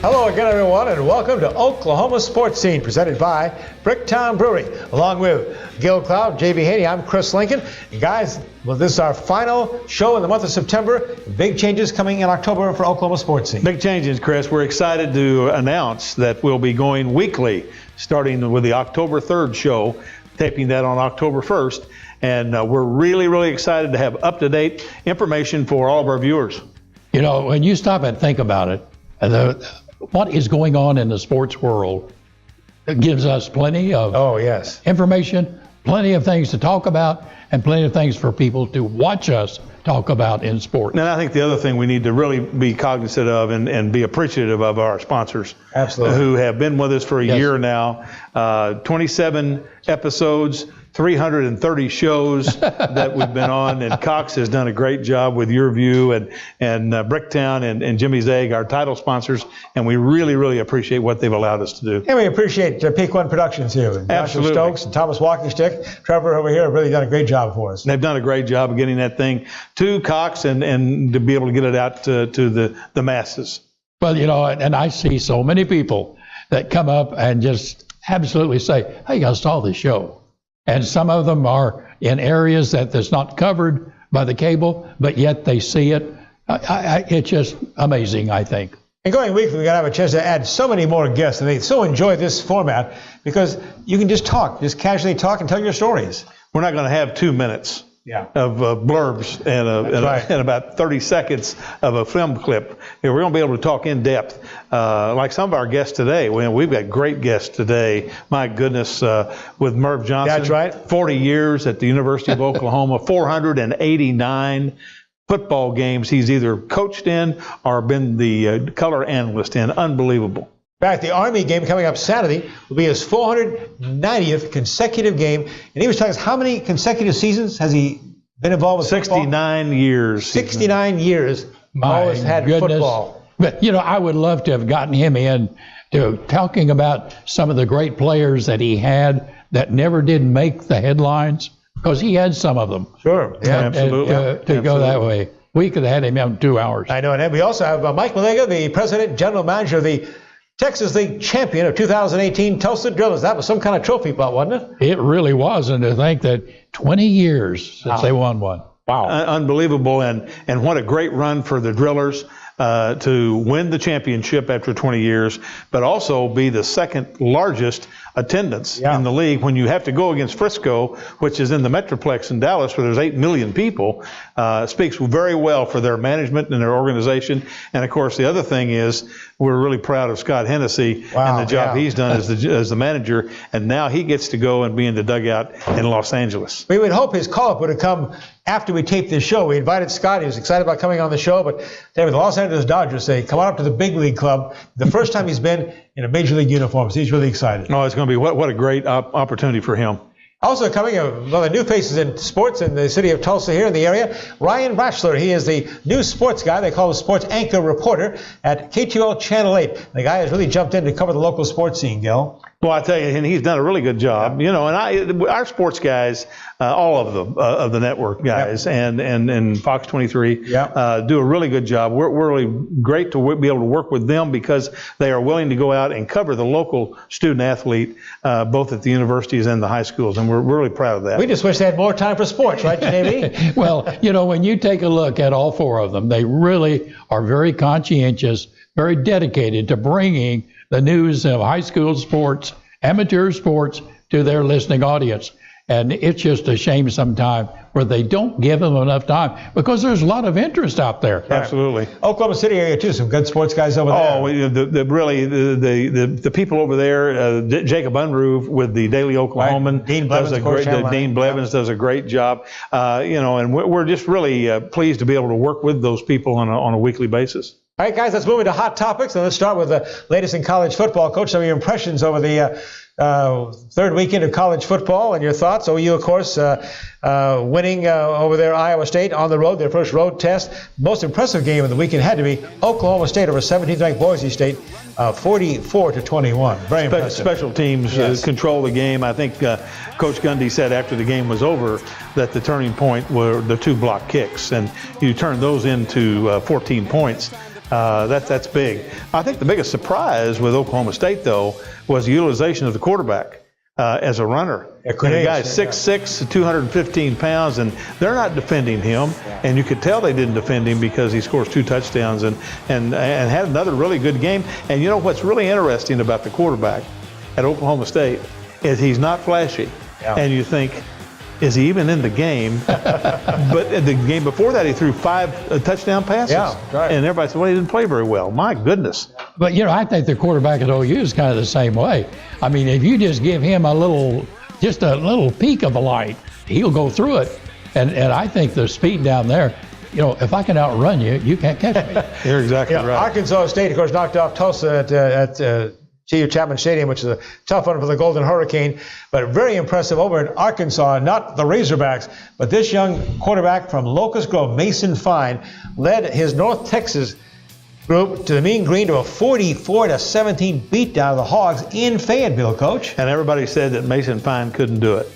Hello again, everyone, and welcome to Oklahoma Sportscene, presented by Bricktown Brewery. Along with Gil Cloud, J.B. Haney, I'm Chris Lincoln. And guys, well, this is our final show in the month of September. Big changes coming in October for Oklahoma Sportscene. Big changes, Chris. We're excited to announce that we'll be going weekly, starting with the October 3rd show, taping that on October 1st. And we're really excited to have up-to-date information for all of our viewers. You know, when you stop and think about it, what is going on in the sports world, it gives us plenty of information, plenty of things to talk about, and plenty of things for people to watch us talk about in sports. And I think the other thing we need to really be cognizant of and be appreciative of our sponsors. Absolutely. Who have been with us for a year now. 27 episodes, 330 shows that we've been on, and Cox has done a great job with Your View and Bricktown and Jimmy's Egg, our title sponsors, and we really appreciate what they've allowed us to do. And we appreciate Peak One Productions here. Absolutely. Joshua Stokes and Thomas Walking Stick, Trevor over here have really done a great job for us. They've done a great job of getting that thing to Cox and to be able to get it out to the masses. Well, you know, and I see so many people that come up and just absolutely say, hey, I saw this show. And some of them are in areas that's not covered by the cable, but yet they see it. It's just amazing, I think. And going weekly, we're going to have a chance to add so many more guests. And they so enjoy this format because you can just casually talk and tell your stories. We're not going to have 2 minutes of blurbs and about 30 seconds of a film clip. We're going to be able to talk in depth. Like some of our guests today. We've got great guests today. My goodness, with Merv Johnson. That's right. 40 years at the University of Oklahoma, 489 football games he's either coached in or been the color analyst in. Unbelievable. In fact, the Army game coming up Saturday will be his 490th consecutive game. And he was telling us how many consecutive seasons has he been involved with 69 football? years. 69 years. Always had football. But, you know, I would love to have gotten him in to talking about some of the great players that he had that never did make the headlines, because he had some of them. Sure. Yeah, absolutely. Go that way. We could have had him in 2 hours. I know. And then we also have Mike Melega, the president, general manager of the Texas League champion of 2018 Tulsa Drillers. That was some kind of trophy, but wasn't it? It really was. And to think that 20 years since they won one. Wow. Unbelievable. And what a great run for the Drillers to win the championship after 20 years, but also be the second largest attendance in the league when you have to go against Frisco, which is in the Metroplex in Dallas where there's 8 million people. Speaks very well for their management and their organization. And of course, the other thing is we're really proud of Scott Hennessy and the job he's done as the manager. And now he gets to go and be in the dugout in Los Angeles. We would hope his call-up would have come after we taped this show. We invited Scott. He was excited about coming on the show. But the Los Angeles Dodgers say, come on up to the big league club. The first time he's been in a major league uniform. So he's really excited. Oh, it's going to be what a great opportunity for him. Also coming, one of the new faces in sports in the city of Tulsa here in the area, Ryan Braschler. He is the new sports guy. They call him sports anchor reporter at KTUL Channel 8. The guy has really jumped in to cover the local sports scene, Gil. Well, I tell you, and he's done a really good job. You know, and our sports guys, all of them, of the network guys, and Fox 23, do a really good job. We're really great to be able to work with them because they are willing to go out and cover the local student athlete, both at the universities and the high schools, and we're really proud of that. We just wish they had more time for sports, right, JB? Well, you know, when you take a look at all four of them, they really are very conscientious, very dedicated to bringing the news of high school sports, amateur sports, to their listening audience. And it's just a shame sometimes where they don't give them enough time because there's a lot of interest out there. Absolutely. Oklahoma City area too, some good sports guys over there. Oh, the people over there, Jacob Unruh with the Daily Oklahoman, Dean Blevins, Dean Blevins does a great job. You know, and we're just really pleased to be able to work with those people on a weekly basis. All right, guys, let's move into hot topics, and let's start with the latest in college football. Coach, some of your impressions over the third weekend of college football and your thoughts. OU, of course, winning over there Iowa State on the road, their first road test. Most impressive game of the weekend had to be Oklahoma State over 17th-ranked Boise State, 44-21. Very impressive. Special teams control the game. I think Coach Gundy said after the game was over that the turning point were the two block kicks, and you turn those into 14 points. That's big. I think the biggest surprise with Oklahoma State, though, was the utilization of the quarterback as a runner. And the guy's 6'6", 215 pounds, and they're not defending him. And you could tell they didn't defend him because he scores 2 touchdowns and had another really good game. And you know what's really interesting about the quarterback at Oklahoma State is he's not flashy. Yeah. And you think, is he even in the game? But in the game before that, he threw 5 touchdown passes. Yeah, right. And everybody said, well, he didn't play very well. My goodness. But, I think the quarterback at OU is kind of the same way. I mean, if you just give him just a little peek of the light, he'll go through it. And I think the speed down there, if I can outrun you, you can't catch me. You're exactly right. Arkansas State, of course, knocked off Tulsa at G.U. Chapman Stadium, which is a tough one for the Golden Hurricane, but very impressive over in Arkansas, not the Razorbacks, but this young quarterback from Locust Grove, Mason Fine, led his North Texas group to the Mean Green to a 44-17 beatdown of the Hogs in Fayetteville, Coach. And everybody said that Mason Fine couldn't do it.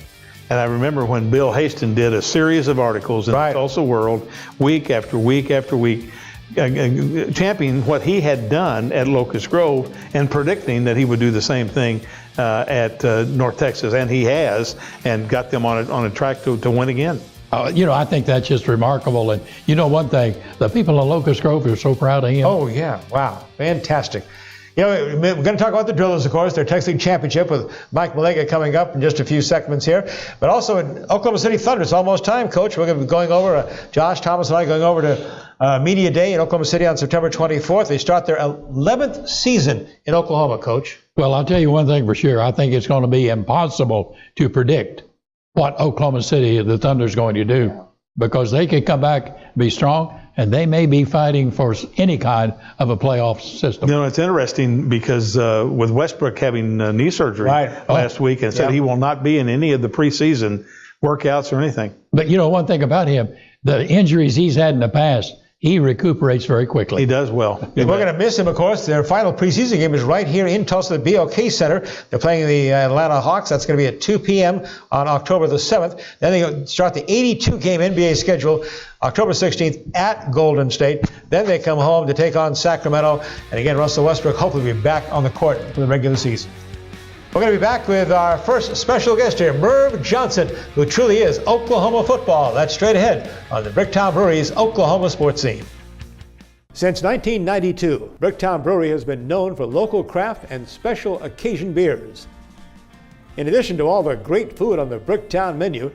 And I remember when Bill Haston did a series of articles in the Tulsa World, week after week after week, championing what he had done at Locust Grove and predicting that he would do the same thing at North Texas, and he has, and got them on a track to win again. I think that's just remarkable. And one thing, the people in Locust Grove are so proud of him. Oh yeah, wow, fantastic. We're going to talk about the Drillers, of course, their Texas League Championship with Mike Melega coming up in just a few segments here. But also in Oklahoma City Thunder, it's almost time, Coach. We're going to be going over, Josh Thomas and I going over to Media Day in Oklahoma City on September 24th. They start their 11th season in Oklahoma, Coach. Well, I'll tell you one thing for sure. I think it's going to be impossible to predict what Oklahoma City, the Thunder, is going to do, because they could come back, be strong, and they may be fighting for any kind of a playoff system. It's interesting because with Westbrook having knee surgery last week, and said he will not be in any of the preseason workouts or anything. But one thing about him, the injuries he's had in the past, he recuperates very quickly. He does well. We're going to miss him, of course. Their final preseason game is right here in Tulsa, the BOK Center. They're playing the Atlanta Hawks. That's going to be at 2 p.m. on October the 7th. Then they start the 82-game NBA schedule October 16th at Golden State. Then they come home to take on Sacramento. And again, Russell Westbrook hopefully will be back on the court for the regular season. We're going to be back with our first special guest here, Merv Johnson, who truly is Oklahoma football. That's straight ahead on the Bricktown Brewery's Oklahoma Sports Scene. Since 1992, Bricktown Brewery has been known for local craft and special occasion beers. In addition to all the great food on the Bricktown menu,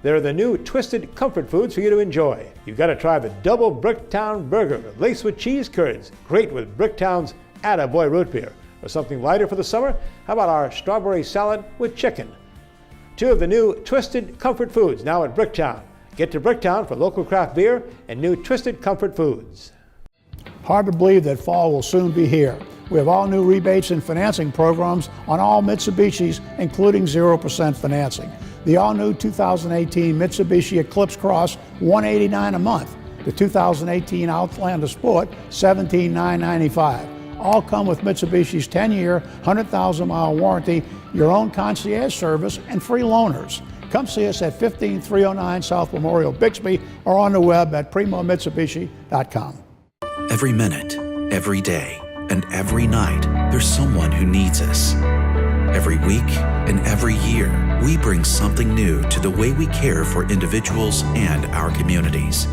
there are the new twisted comfort foods for you to enjoy. You've got to try the double Bricktown burger, laced with cheese curds, great with Bricktown's Attaboy root beer. Or something lighter for the summer? How about our strawberry salad with chicken? 2 of the new Twisted Comfort Foods now at Bricktown. Get to Bricktown for local craft beer and new Twisted Comfort Foods. Hard to believe that fall will soon be here. We have all new rebates and financing programs on all Mitsubishis, including 0% financing. The all-new 2018 Mitsubishi Eclipse Cross, $189 a month. The 2018 Outlander Sport, $17,995. All come with Mitsubishi's 10-year, 100,000-mile warranty, your own concierge service, and free loaners. Come see us at 15309 South Memorial, Bixby, or on the web at primomitsubishi.com. Every minute, every day, and every night, there's someone who needs us. Every week and every year, we bring something new to the way we care for individuals and our communities.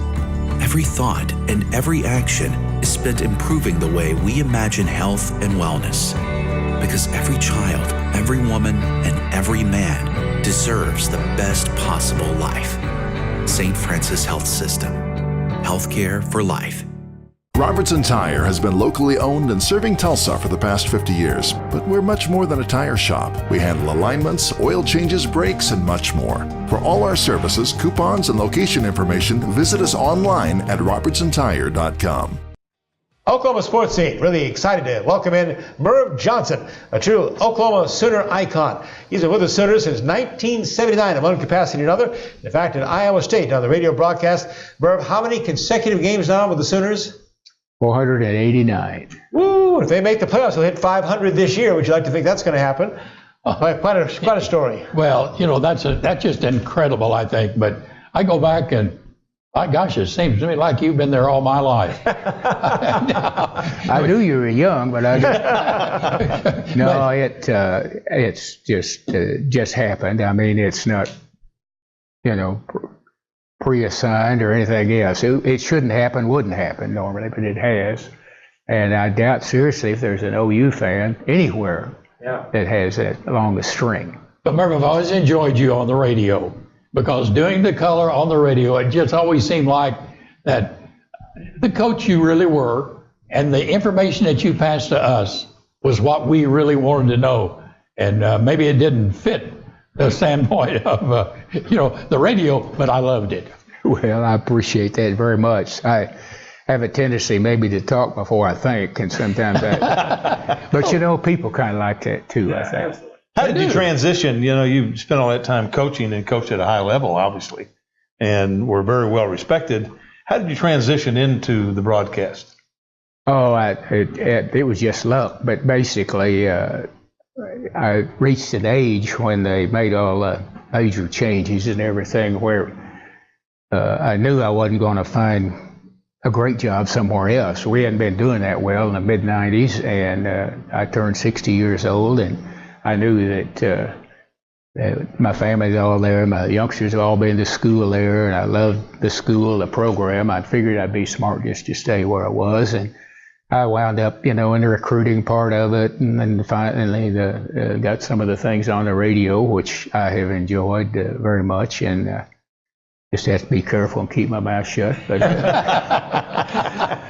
Every thought and every action is spent improving the way we imagine health and wellness. Because every child, every woman, and every man deserves the best possible life. St. Francis Health System. Healthcare for life. Robertson Tire has been locally owned and serving Tulsa for the past 50 years, but we're much more than a tire shop. We handle alignments, oil changes, brakes, and much more. For all our services, coupons, and location information, visit us online at robertsontire.com. Oklahoma Sports Scene, really excited to welcome in Merv Johnson, a true Oklahoma Sooner icon. He's been with the Sooners since 1979 in one capacity or another. In fact, at Iowa State on the radio broadcast. Merv, how many consecutive games now with the Sooners? 489. Woo! If they make the playoffs, they'll hit 500 this year. Would you like to think that's going to happen? Quite a story. Well, that's just incredible, I think. But I go back and My gosh, it seems to me like you've been there all my life. I knew you were young, but I didn't. No, it's just happened. I mean, it's not, pre-assigned or anything else. It shouldn't happen, wouldn't happen normally, but it has. And I doubt seriously if there's an OU fan anywhere that has that along the string. But Merv, I've always enjoyed you on the radio, because doing the color on the radio, it just always seemed like that the coach you really were, and the information that you passed to us was what we really wanted to know. And maybe it didn't fit the standpoint of the radio, but I loved it. Well, I appreciate that very much. I have a tendency maybe to talk before I think, and sometimes but people kind of like that too, I think. How did you transition? You spent all that time coaching and coached at a high level, obviously, and were very well respected. How did you transition into the broadcast? Oh, it was just luck. But basically, I reached an age when they made all the major changes and everything where I knew I wasn't going to find a great job somewhere else. We hadn't been doing that well in the mid-'90s, and I turned 60 years old, and I knew that my family's all there, my youngsters have all been to school there, and I loved the school, the program. I figured I'd be smart just to stay where I was, and I wound up, in the recruiting part of it, and then finally got some of the things on the radio, which I have enjoyed very much, and just have to be careful and keep my mouth shut. But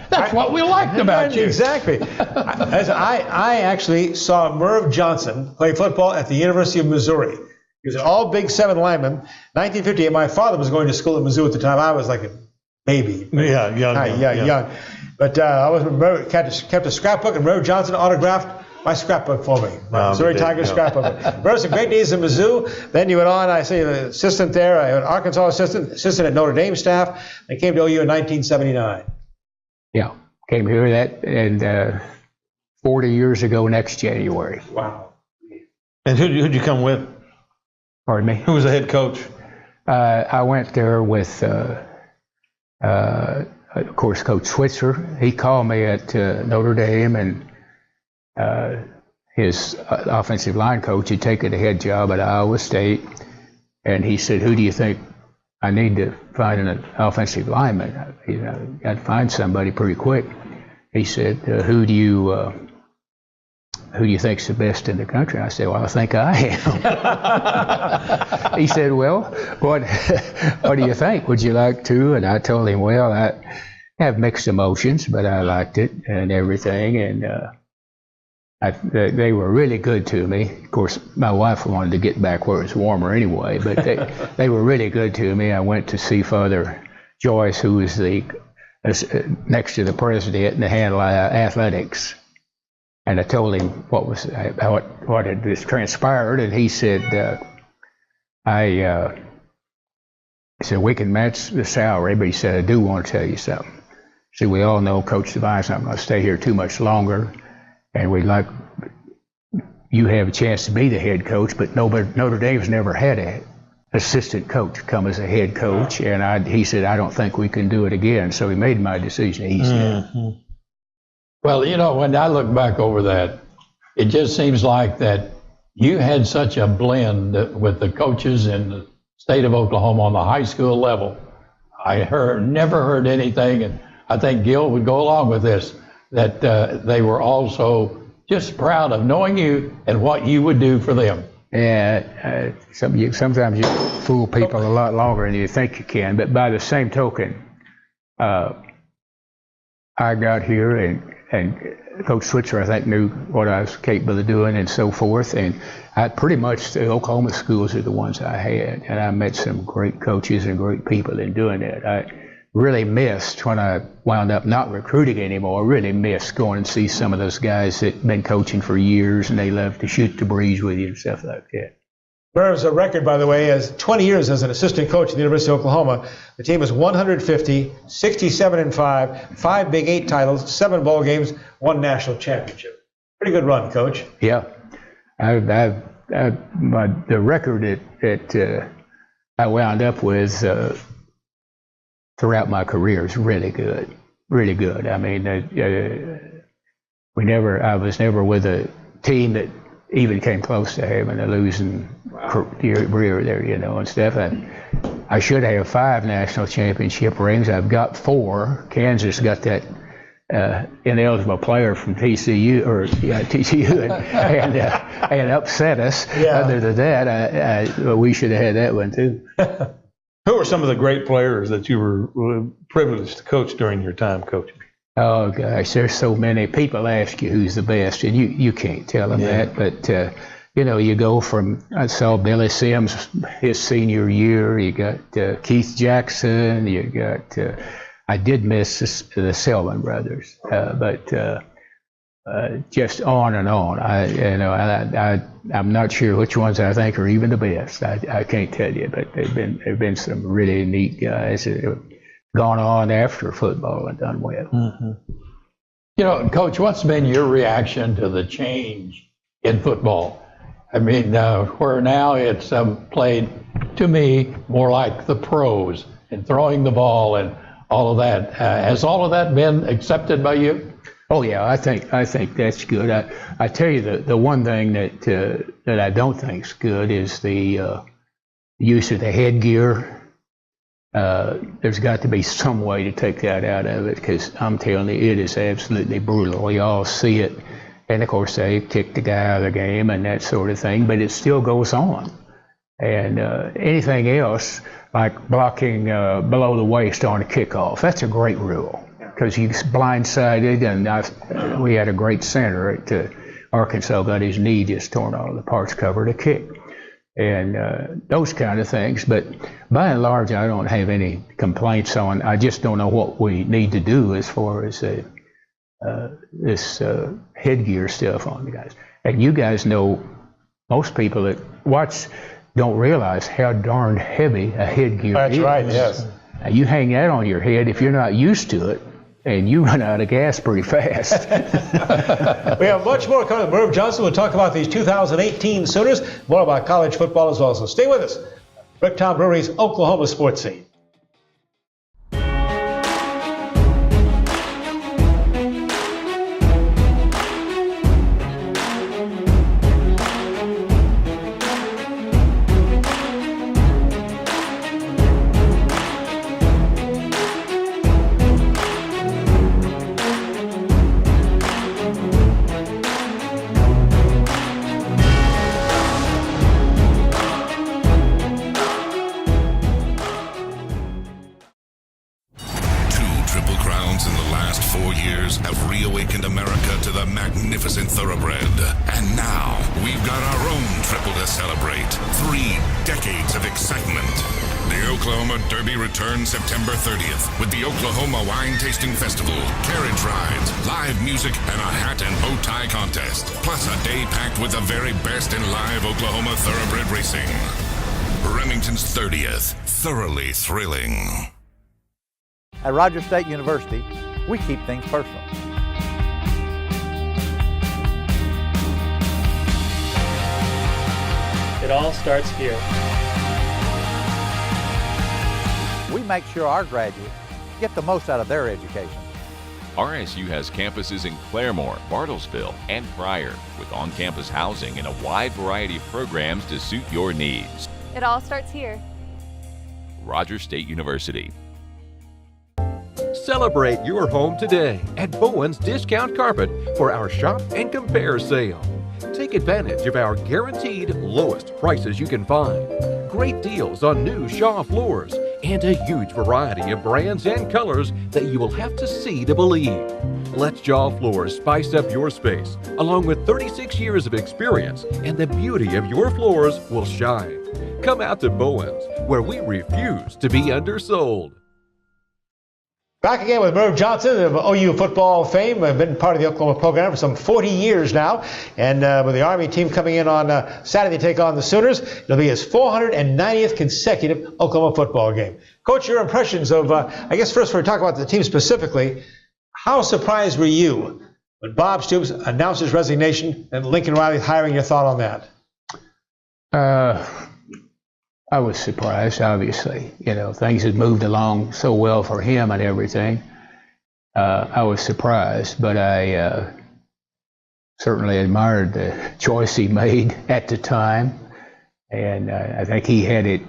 that's what we liked about you. Exactly. I actually saw Merv Johnson play football at the University of Missouri. He was an all Big 7 lineman. 1958. My father was going to school at Mizzou at the time. I was like a baby. Yeah, young. But I kept a scrapbook, and Merv Johnson autographed my scrapbook for me. Missouri Tigers scrapbook. Merv, some great days in Mizzou. Then you went on, I say, an assistant there, an Arkansas assistant at Notre Dame staff. I came to OU in 1979. Yeah, came here and 40 years ago next January. Wow. And who'd you come with? Pardon me? Who was the head coach? I went there with, of course, Coach Switzer. He called me at Notre Dame, and his offensive line coach had taken a head job at Iowa State, and he said, "Who do you think I need to find an offensive lineman? I'd find somebody pretty quick." He said, "Who do you think's the best in the country?" I said, "Well, I think I am." He said, "Well, what do you think? Would you like to?" And I told him, "Well, I have mixed emotions, but I liked it and everything." And they were really good to me. Of course, my wife wanted to get back where it was warmer anyway, but they were really good to me. I went to see Father Joyce, who was next to the president and the handle athletics. And I told him what had just transpired, and he said, he said, "We can match the salary," but he said, "I do want to tell you something." See, we all know Coach Devine's not going to stay here too much longer, and we'd like you have a chance to be the head coach, but Notre Dame's never had an assistant coach come as a head coach, and he said, "I don't think we can do it again." So he made my decision. He said. Mm-hmm. Well, when I look back over that, it just seems like that you had such a blend with the coaches in the state of Oklahoma on the high school level. I never heard anything, and I think Gil would go along with this, that they were also just proud of knowing you and what you would do for them. Yeah, sometimes you fool people a lot longer than you think you can, but by the same token, I got here and Coach Switzer, I think, knew what I was capable of doing and so forth. And pretty much the Oklahoma schools are the ones I had. And I met some great coaches and great people in doing it. I really missed, when I wound up not recruiting anymore, really missed going and see some of those guys that had been coaching for years, and they love to shoot the breeze with you and stuff like that. Merv's a record, by the way, as 20 years as an assistant coach at the University of Oklahoma. The team is 150, 67-5, 5 Big 8 titles, 7 bowl games, 1 national championship. Pretty good run, Coach. Yeah, the record that I wound up with throughout my career is really good, really good. I mean, I was never with a team that even came close to having a losing career there, and stuff. I should have 5 national championship rings. I've got 4. Kansas got that ineligible player from TCU and upset us. Yeah. Other than that, we should have had that one too. Who are some of the great players that you were privileged to coach during your time coaching? Oh gosh, there's so many. People ask you who's the best, and you can't tell them that. But you go from, I saw Billy Sims his senior year. You got Keith Jackson. You got I did miss the Selman brothers, but just on and on. I'm not sure which ones I think are even the best. I can't tell you, but they've been some really neat guys that have gone on after football and done well. Mm-hmm. Coach, what's been your reaction to the change in football? I mean, where now it's played, to me, more like the pros and throwing the ball and all of that. Has all of that been accepted by you? Oh yeah, I think that's good. I tell you, the one thing that I don't think is good is the use of the headgear. There's got to be some way to take that out of it, because I'm telling you, it is absolutely brutal. We all see it, and of course they kick the guy out of the game and that sort of thing, but it still goes on. And anything else, like blocking below the waist on a kickoff, that's a great rule, because he's blindsided, and we had a great center at Arkansas, got his knee just torn out of the parts cover to kick. And those kind of things. But by and large, I don't have any complaints on. I just don't know what we need to do as far as this headgear stuff on the guys. And you guys know, most people that watch don't realize how darn heavy a headgear is. That's right, yes. Now, you hang that on your head, if you're not used to it, and you run out of gas pretty fast. We have much more coming. Merv Johnson will talk about these 2018 Sooners, more about college football as well. So stay with us. Bricktown Brewery's Oklahoma Sports Scene. September 30th with the Oklahoma Wine Tasting Festival, carriage rides, live music, and a hat and bow tie contest. Plus a day packed with the very best in live Oklahoma thoroughbred racing. Remington's 30th, thoroughly thrilling. At Rogers State University, we keep things personal. It all starts here. We make sure our graduates get the most out of their education. RSU has campuses in Claremore, Bartlesville, and Pryor, with on-campus housing and a wide variety of programs to suit your needs. It all starts here. Rogers State University. Celebrate your home today at Bowen's Discount Carpet for our Shop and Compare sale. Take advantage of our guaranteed lowest prices you can find. Great deals on new Shaw floors and a huge variety of brands and colors that you will have to see to believe. Let Shaw Floors spice up your space, along with 36 years of experience, and the beauty of your floors will shine. Come out to Bowen's, where we refuse to be undersold. Back again with Merv Johnson of OU football fame. I've been part of the Oklahoma program for some 40 years now. And with the Army team coming in on Saturday to take on the Sooners, it'll be his 490th consecutive Oklahoma football game. Coach, your impressions of, I guess first we're talking about the team specifically. How surprised were you when Bob Stoops announced his resignation and Lincoln Riley hiring? Your thought on that? I was surprised, obviously. Things had moved along so well for him and everything. I was surprised, but I certainly admired the choice he made at the time. And I think he had it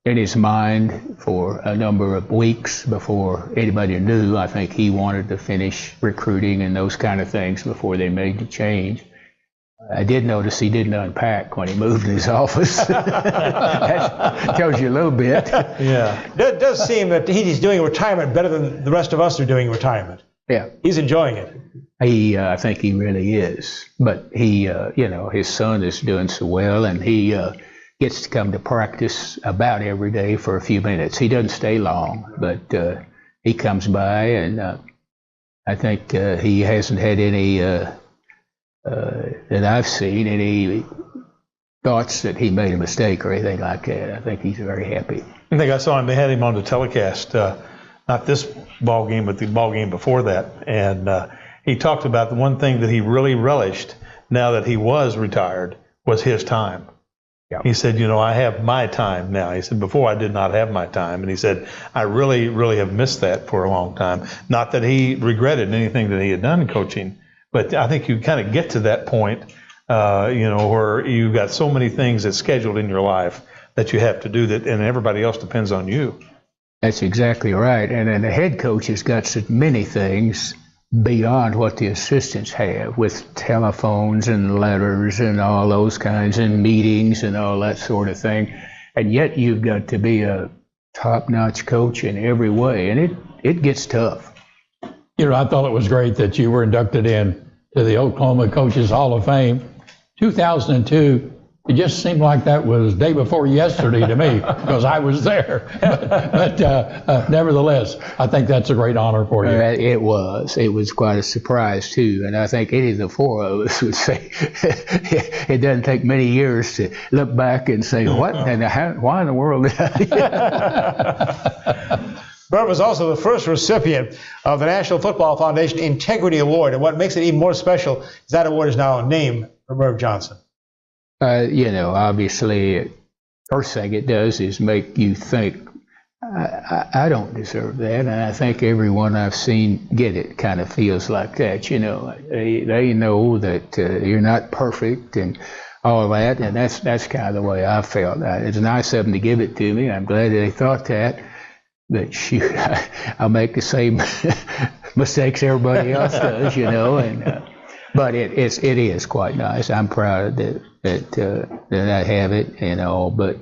in his mind for a number of weeks before anybody knew. I think he wanted to finish recruiting and those kind of things before they made the change. I did notice he didn't unpack when he moved in his office. That tells you a little bit. Yeah. It does seem that he's doing retirement better than the rest of us are doing retirement. Yeah. He's enjoying it. I think he really is. But he, his son is doing so well, and he gets to come to practice about every day for a few minutes. He doesn't stay long, but he comes by, and I think he hasn't had any, that I've seen, any thoughts that he made a mistake or anything like that. I think he's very happy. I think I saw him, they had him on the telecast, not this ball game, but the ball game before that. And he talked about the one thing that he really relished now that he was retired was his time. Yeah. He said, I have my time now. He said, before I did not have my time. And he said, I really, really have missed that for a long time. Not that he regretted anything that he had done in coaching, but I think you kind of get to that point, where you've got so many things that's scheduled in your life that you have to do that, and everybody else depends on you. That's exactly right. And then the head coach has got so many things beyond what the assistants have, with telephones and letters and all those kinds, and meetings and all that sort of thing. And yet you've got to be a top-notch coach in every way, and it gets tough. I thought it was great that you were inducted in to the Oklahoma Coaches Hall of Fame. 2002, it just seemed like that was day before yesterday to me because I was there. But nevertheless, I think that's a great honor for you. It was quite a surprise too, and I think any of the four of us would say it doesn't take many years to look back and say, why in the world did I? Merv was also the first recipient of the National Football Foundation Integrity Award, and what makes it even more special is that award is now named for Merv Johnson. Obviously, first thing it does is make you think, I don't deserve that, and I think everyone I've seen get it kind of feels like that. They know that you're not perfect and all that, and that's kind of the way I felt. It's nice of them to give it to me. I'm glad they thought that. But shoot, I'll make the same mistakes everybody else does, and but it is quite nice. I'm proud that I have it, but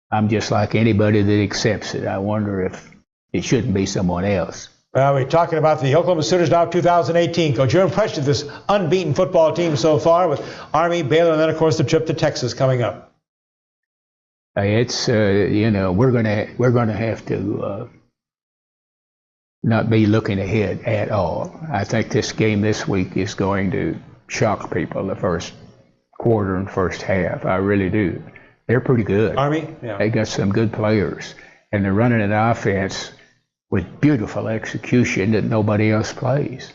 I'm just like anybody that accepts it. I wonder if it shouldn't be someone else. Well, we're talking about the Oklahoma Sooners now 2018. Coach, your impression of this unbeaten football team so far with Army, Baylor, and then, of course, the trip to Texas coming up. It's we're gonna have to not be looking ahead at all. I think this game this week is going to shock people the first quarter and first half. I really do. They're pretty good. Army, yeah. They got some good players, and they're running an offense with beautiful execution that nobody else plays.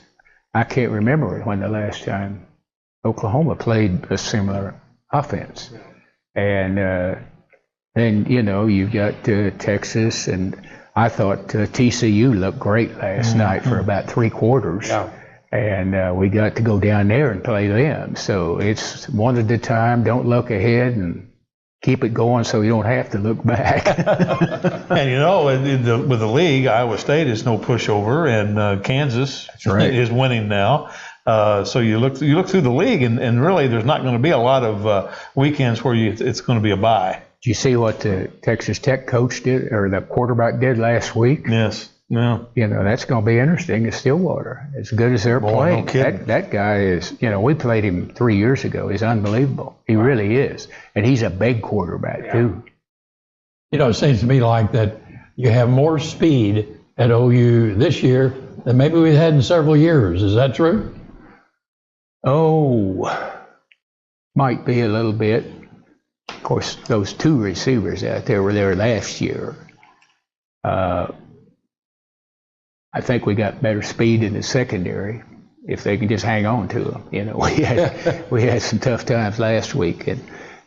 I can't remember when the last time Oklahoma played a similar offense, and. Then, you've got Texas, and I thought TCU looked great last night for about 3 quarters. Yeah. And we got to go down there and play them. So it's one at a time, don't look ahead, and keep it going so you don't have to look back. And, with the league, Iowa State is no pushover, and Kansas is winning now. So you look through the league, and really there's not going to be a lot of weekends where it's going to be a bye. Did you see what the Texas Tech coach did, or the quarterback did last week? Yes. Yeah. That's going to be interesting. It's Stillwater. As good as they're playing. No that guy is, we played him 3 years ago. He's unbelievable. He really is. And he's a big quarterback, too. It seems to me like that you have more speed at OU this year than maybe we've had in several years. Is that true? Oh, might be a little bit. Of course, those 2 receivers out there were there last year. I think we got better speed in the secondary if they can just hang on to them. We had some tough times last week,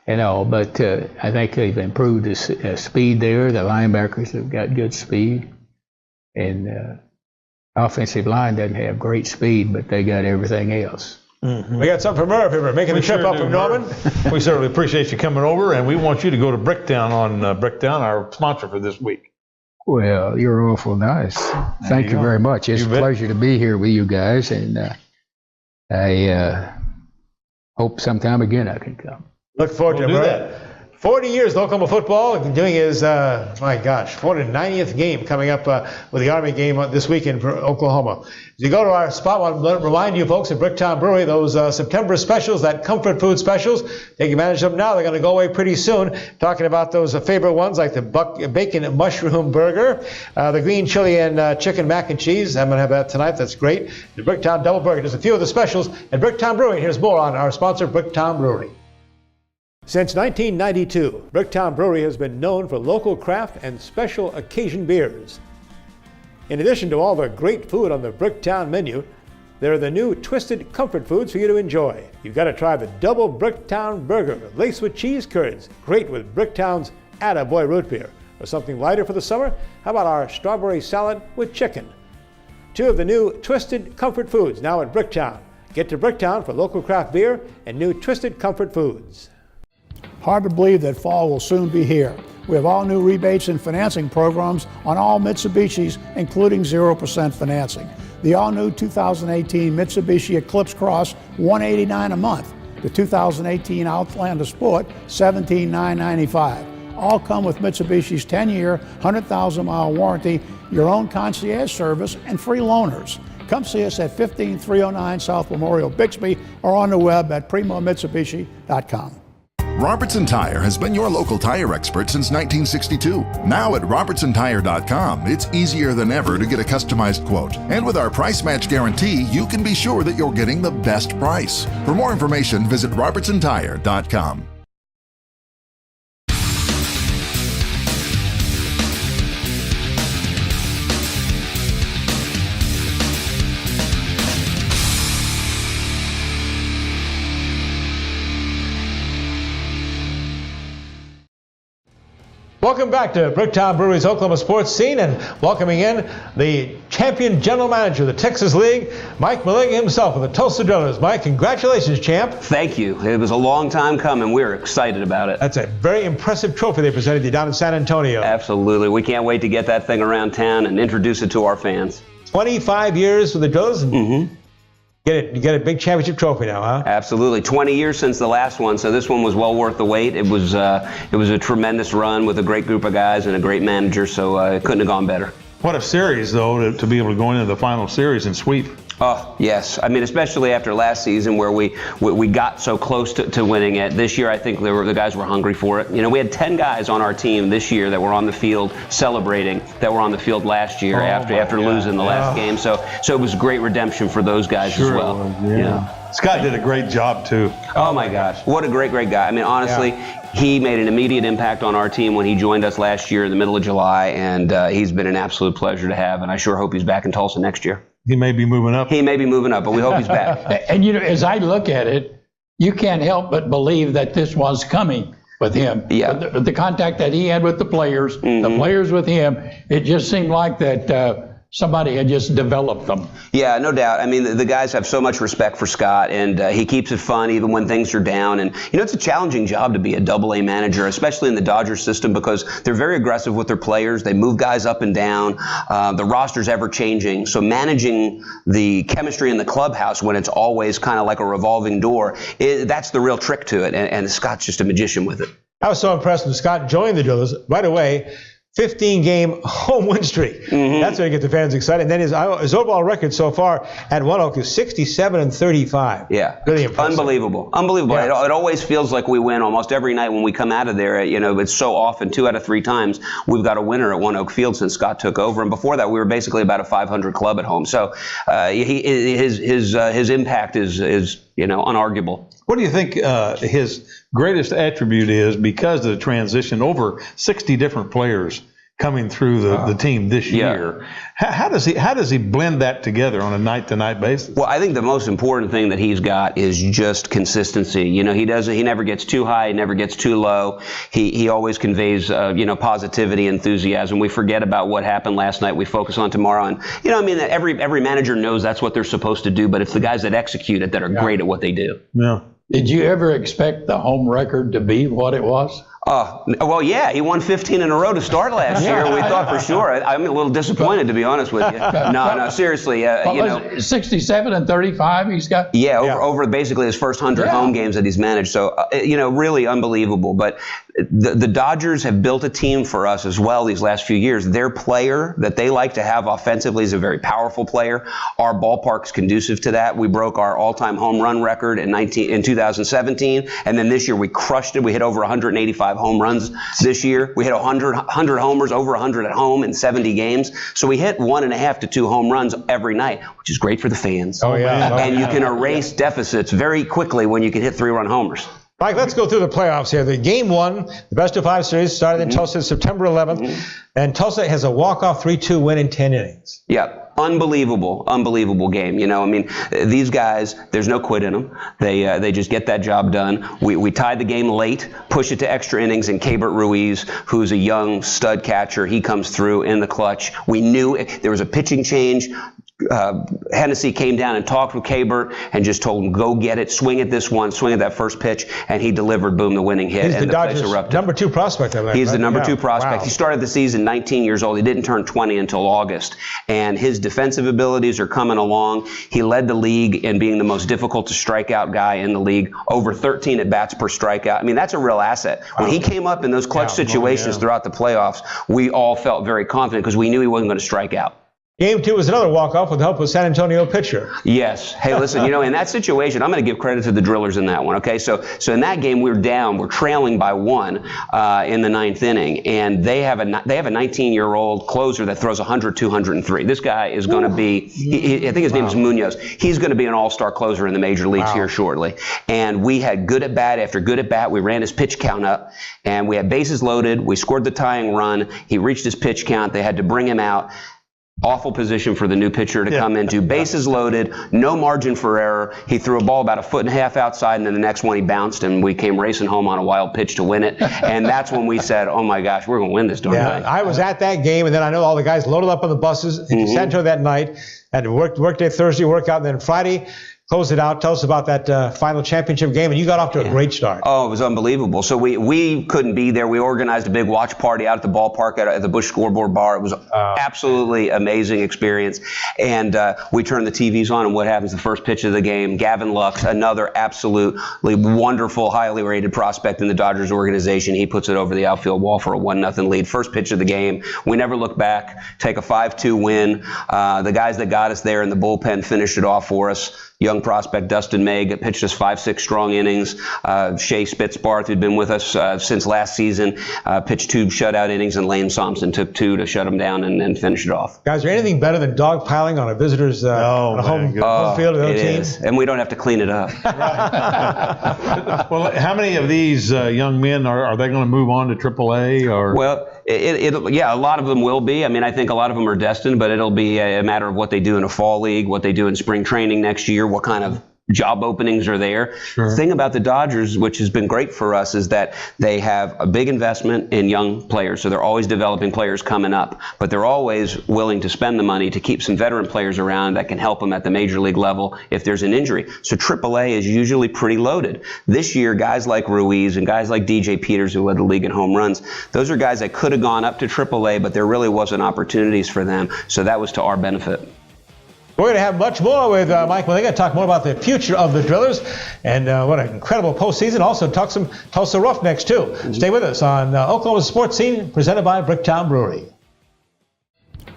and all, but I think they've improved the speed there. The linebackers have got good speed, and offensive line doesn't have great speed, but they got everything else. Mm-hmm. We got something for Merv here, making the trip up from Norman. We certainly appreciate you coming over, and we want you to go to Bricktown on Bricktown, our sponsor for this week. Well, you're awful nice. Thank you very much. It's a pleasure to be here with you guys, and I hope sometime again I can come. Look forward to that. 40 years in Oklahoma football, doing his, 490th game coming up with the Army game this weekend for Oklahoma. As you go to our spot, I want to remind you folks at Bricktown Brewery, those September specials, that comfort food specials, take advantage of them now. They're going to go away pretty soon. Talking about those favorite ones like the bacon mushroom burger, the green chili and chicken mac and cheese. I'm going to have that tonight. That's great. The Bricktown double burger. There's a few of the specials at Bricktown Brewery. Here's more on our sponsor, Bricktown Brewery. Since 1992, Bricktown Brewery has been known for local craft and special occasion beers. In addition to all the great food on the Bricktown menu, there are the new twisted comfort foods for you to enjoy. You've got to try the double Bricktown burger, laced with cheese curds, great with Bricktown's Attaboy root beer. Or something lighter for the summer, how about our strawberry salad with chicken? Two of the new twisted comfort foods now at Bricktown. Get to Bricktown for local craft beer and new twisted comfort foods. Hard to believe that fall will soon be here. We have all new rebates and financing programs on all Mitsubishis, including 0% financing. The all-new 2018 Mitsubishi Eclipse Cross, $189 a month. The 2018 Outlander Sport, $17,995. All come with Mitsubishi's 10-year, 100,000-mile warranty, your own concierge service, and free loaners. Come see us at 15309 South Memorial, Bixby, or on the web at primomitsubishi.com. Robertson Tire has been your local tire expert since 1962. Now at RobertsonTire.com, it's easier than ever to get a customized quote. And with our price match guarantee, you can be sure that you're getting the best price. For more information, visit RobertsonTire.com. Welcome back to Bricktown Brewery's Oklahoma Sports Scene, and welcoming in the champion general manager of the Texas League, Mike Melega himself of the Tulsa Drillers. Mike, congratulations, champ. Thank you. It was a long time coming. We're excited about it. That's a very impressive trophy they presented you down in San Antonio. Absolutely. We can't wait to get that thing around town and introduce it to our fans. 25 years for the Drillers. Mm-hmm. You get a big championship trophy now, huh? Absolutely. 20 years since the last one, so this one was well worth the wait. It was a tremendous run with a great group of guys and a great manager, so it couldn't have gone better. What a series, though, to be able to go into the final series and sweep. Oh, yes. I mean, especially after last season where we got so close to winning it. This year, I think the guys were hungry for it. You know, we had 10 guys on our team this year that were on the field celebrating that were on the field last year after losing the last game. So it was great redemption for those guys as well. Yeah. Scott did a great job, too. Oh, my gosh. What a great guy. I mean, honestly, he made an immediate impact on our team when he joined us last year in the middle of July, and he's been an absolute pleasure to have, and I sure hope he's back in Tulsa next year. He may be moving up. He may be moving up, but we hope he's back. And, you know, as I look at it, you can't help but believe that this was coming with him. Yeah. The contact that he had with the players, the players with him, it just seemed like that somebody had just developed them. Yeah, no doubt. I mean, the guys have so much respect for Scott, and he keeps it fun even when things are down. And, you know, it's a challenging job to be a Double-A manager, especially in the Dodgers system, because they're very aggressive with their players. They move guys up and down. The roster's ever-changing. So managing the chemistry in the clubhouse when it's always kind of like a revolving door, that's the real trick to it. And Scott's just a magician with it. I was so impressed when Scott joined the Drillers right away. 15-game home win streak. That's going to get the fans excited. And then his overall record so far at One Oak is 67-35. Yeah, really impressive. Unbelievable. Yeah. It always feels like we win almost every night when we come out of there. You know, it's so often 2 out of 3 times we've got a winner at One Oak Field since Scott took over. And before that, we were basically about a 500 club at home. So his impact is unarguable. What do you think his greatest attribute is because of the transition over 60 different players coming through the team this year. How does he blend that together on a night-to-night basis? Well, I think the most important thing that he's got is just consistency. You know, he never gets too high, he never gets too low. He always conveys positivity, enthusiasm. We forget about what happened last night. We focus on tomorrow. And every manager knows that's what they're supposed to do, but it's the guys that execute it that are great at what they do. Yeah. Did you ever expect the home record to be what it was? Well, yeah, he won 15 in a row to start last year. We thought for sure. I'm a little disappointed, to be honest with you. No, seriously. 67 and 35 he's got? Yeah, over basically his first 100 home games that he's managed. So, really unbelievable. But the Dodgers have built a team for us as well these last few years. Their player that they like to have offensively is a very powerful player. Our ballpark's conducive to that. We broke our all-time home run record in 2017, and then this year we crushed it. We hit over 185 home runs this year. We hit 100 homers, over 100 at home in 70 games. So we hit 1.5 to 2 home runs every night, which is great for the fans. And you can erase deficits very quickly when you can hit 3-run homers. Mike, let's go through the playoffs here. The Game 1, the best-of-5 series, started in Tulsa September 11th, and Tulsa has a walk-off 3-2 win in 10 innings. Yeah. Unbelievable game. These guys, there's no quit in them. They just get that job done. We tied the game late, push it to extra innings, and Keibert Ruiz, who's a young stud catcher, he comes through in the clutch. We knew there was a pitching change. Hennessy came down and talked with Keibert and just told him, go get it, swing at this one, swing at that first pitch, and he delivered, boom, the winning hit. He's and the Dodgers' number 2 prospect. He's the number 2 prospect. Wow. He started the season 19 years old. He didn't turn 20 until August. And his defensive abilities are coming along. He led the league in being the most difficult to strike out guy in the league, over 13 at-bats per strikeout. That's a real asset. When he came up in those clutch situations throughout the playoffs, we all felt very confident because we knew he wasn't going to strike out. Game 2 was another walk-off with the help of San Antonio pitcher. Yes. Hey, listen, in that situation, I'm going to give credit to the drillers in that one, okay? So in that game, we're trailing by 1 in the 9th inning, and they have a 19-year-old closer that throws 100, 203. This guy is going to be, I think his name is Munoz. He's going to be an all-star closer in the major leagues here shortly. And we had good at-bat after good at-bat. We ran his pitch count up, and we had bases loaded. We scored the tying run. He reached his pitch count. They had to bring him out. Awful position for the new pitcher to come into. Bases loaded, no margin for error. He threw a ball about 1.5 feet outside, and then the next one he bounced, and we came racing home on a wild pitch to win it. And that's when we said, oh my gosh, we're going to win this darn thing. I was at that game, and then I know all the guys loaded up on the buses in San Antonio that night, and worked day Thursday, workout, and then Friday, close it out. Tell us about that final championship game, and you got off to a great start. Oh, it was unbelievable. So we couldn't be there. We organized a big watch party out at the ballpark at the Busch Scoreboard Bar. It was absolutely amazing experience. And we turned the TVs on, and what happens? The first pitch of the game, Gavin Lux, another absolutely wonderful, highly rated prospect in the Dodgers organization. He puts it over the outfield wall for a 1-0 lead. First pitch of the game. We never look back. Take a 5-2 win. The guys that got us there in the bullpen finished it off for us. Young prospect Dustin Melega pitched us 5-6 strong innings. Shea Spitzbarth, who'd been with us since last season, pitched 2 shutout innings, and Lane Thompson took 2 to shut him down and finish it off. Guys, is there anything better than dogpiling on a visitor's home field of their team? Is. And we don't have to clean it up. Well, how many of these young men are they going to move on to AAA? Or? Well, a lot of them will be. I think a lot of them are destined, but it'll be a matter of what they do in a fall league, what they do in spring training next year, what kind of job openings are there. Sure. The thing about the Dodgers, which has been great for us, is that they have a big investment in young players. So they're always developing players coming up, but they're always willing to spend the money to keep some veteran players around that can help them at the major league level if there's an injury. So AAA is usually pretty loaded. This year, guys like Ruiz and guys like DJ Peters, who led the league in home runs, those are guys that could have gone up to AAA, but there really wasn't opportunities for them. So that was to our benefit. We're going to have much more with Mike Melega, talk more about the future of the Drillers and what an incredible postseason. Also talk some Tulsa Roughnecks, too. Stay with us on Oklahoma Sportscene, presented by Bricktown Brewery.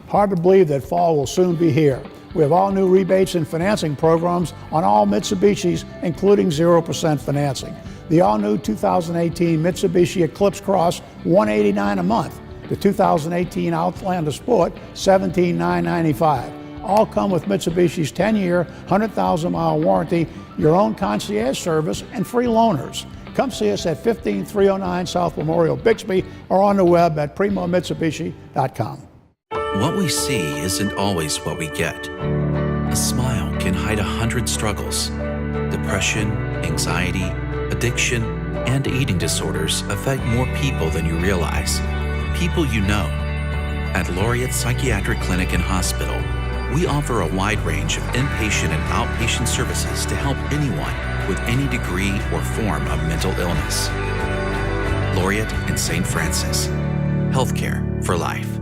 Hard to believe that fall will soon be here. We have all new rebates and financing programs on all Mitsubishis, including 0% financing. The all-new 2018 Mitsubishi Eclipse Cross, $189 a month. The 2018 Outlander Sport, $17,995. All come with Mitsubishi's 10-year, 100,000-mile warranty, your own concierge service, and free loaners. come see us at 15309 South Memorial, Bixby, or on the web at primomitsubishi.com. What we see isn't always what we get. A smile can hide 100 struggles. Depression, anxiety, addiction, and eating disorders affect more people than you realize. People you know. At Laureate Psychiatric Clinic and Hospital, we offer a wide range of inpatient and outpatient services to help anyone with any degree or form of mental illness. Laureate and St. Francis. Healthcare for life.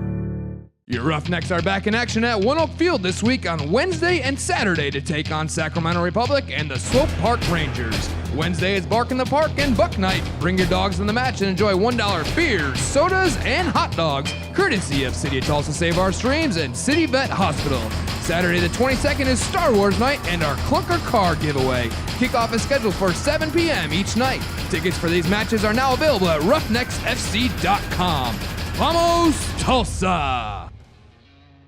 Your Roughnecks are back in action at One Oak Field this week on Wednesday and Saturday to take on Sacramento Republic and the Swope Park Rangers. Wednesday is Bark in the Park and Buck Night. Bring your dogs in the match and enjoy $1 beers, sodas, and hot dogs, courtesy of City of Tulsa Save Our Streams and City Vet Hospital. Saturday the 22nd is Star Wars Night and our Clunker Car giveaway. Kickoff is scheduled for 7 p.m. each night. Tickets for these matches are now available at roughnecksfc.com. Vamos, Tulsa!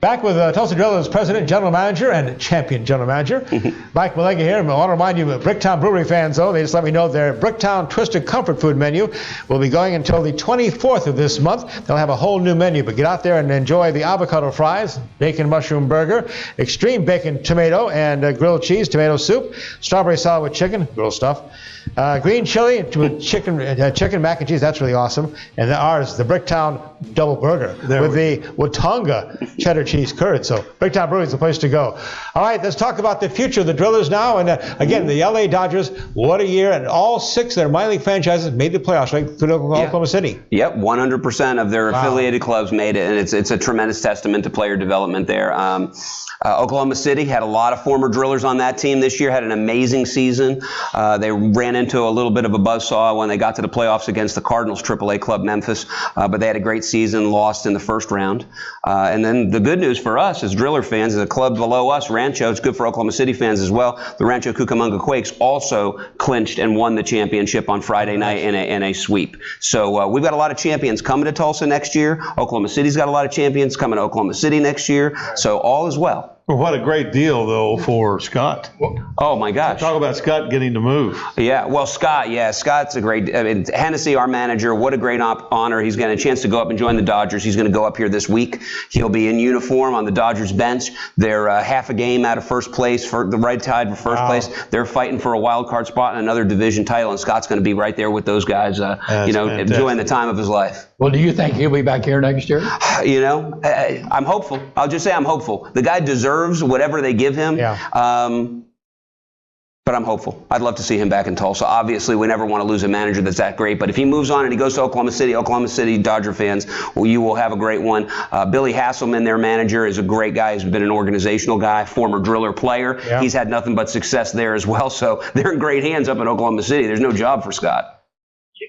Back with Tulsa Drillers President, General Manager, and Champion General Manager, Mike Melega here. I want to remind you, Bricktown Brewery fans, though, they just let me know their Bricktown Twisted Comfort Food menu will be going until the 24th of this month. They'll have a whole new menu, but get out there and enjoy the avocado fries, bacon mushroom burger, extreme bacon tomato and grilled cheese tomato soup, strawberry salad with chicken, grilled stuff, green chili with chicken mac and cheese. That's really awesome. And then ours, the Bricktown double burger with the Watanga cheddar cheese curd. So Bricktown Brewery is the place to go. All right, let's talk about the future of the Drillers now. And again, the LA Dodgers, what a year. And all 6 of their minor league franchises made the playoffs, right? Including Oklahoma City. Yep, 100% of their affiliated clubs made it. And it's a tremendous testament to player development there. Oklahoma City had a lot of former Drillers on that team this year, had an amazing season. They ran into a little bit of a buzzsaw when they got to the playoffs against the Cardinals AAA club Memphis, but they had a great season, lost in the first round. And then the good news for us as Driller fans is a club below us, Rancho. It's good for Oklahoma City fans as well. The Rancho Cucamonga Quakes also clinched and won the championship on Friday night in a sweep. So we've got a lot of champions coming to Tulsa next year. Oklahoma City's got a lot of champions coming to Oklahoma City next year. So all is well. Well, what a great deal, though, for Scott. Oh, my gosh. Talk about Scott getting to move. Yeah, well, Scott's a great, Hennessy, our manager, what a great honor. He's getting a chance to go up and join the Dodgers. He's going to go up here this week. He'll be in uniform on the Dodgers bench. They're half a game out of first place, for the right tied for first place. They're fighting for a wild card spot and another division title, and Scott's going to be right there with those guys, enjoying the time of his life. Well, do you think he'll be back here next year? I'm hopeful. I'll just say I'm hopeful. The guy deserves whatever they give him. But I'm hopeful. I'd love to see him back in Tulsa. Obviously, we never want to lose a manager that's that great. But if he moves on and he goes to Oklahoma City Dodger fans, well, you will have a great one. Billy Hasselman, their manager, is a great guy. He's been an organizational guy, former Driller player. Yeah. He's had nothing but success there as well. So they're in great hands up in Oklahoma City. There's no job for Scott.